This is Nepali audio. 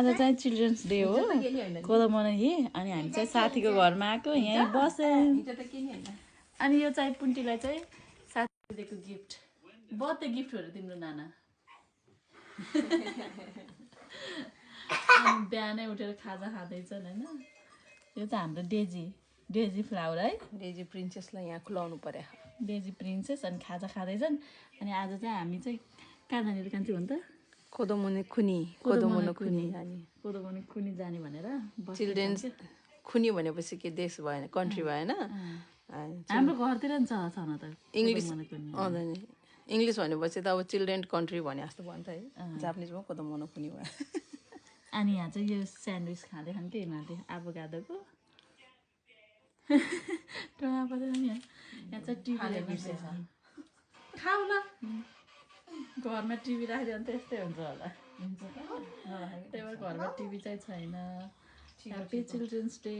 आज चाहिँ चिल्ड्रेन्स डे हो कोदमनही अनि हामी चाहिँ साथीको घरमा आएको यहीँ बसेँ अनि यो चाहिँ पुन्टीलाई चाहिँ साथीले दिएको गिफ्ट बर्थडे गिफ्ट हो तिम्रो नाना अनि बिहानै उठेर खाजा खाँदैछन् होइन यो चाहिँ हाम्रो डेजी फ्लावर है डेजी प्रिन्सेसलाई यहाँ खुलाउनु पर्यो डेजी प्रिन्सेस अनि खाजा खाँदैछन् अनि आज चाहिँ हामी चाहिँ कहाँ जाने कान्छी भन् त कोदोमुनि खुनी जाने भनेर चिल्ड्रेन्स खुनी भनेपछि के देश भएन कन्ट्री भएन हाम्रो घरतिर नि छ न त इङ्ग्लिस इङ्ग्लिस भनेपछि त अब चिल्ड्रेन कन्ट्री भने जस्तो भन्छ है जापानिजमा कोदोमुनि खुनी भयो अनि यहाँ चाहिँ यो स्यान्डविच खाँदै खान्थ्यो यिनीहरूले आभोकाडोको यहाँ चाहिँ टिभी बिर्सेछ खाऊ ल घरमा टिभी राखिदियो भने त यस्तै हुन्छ होला त्यही भएर घरमा टिभी चाहिँ छैन ह्याप्पी चिल्ड्रेन्स डे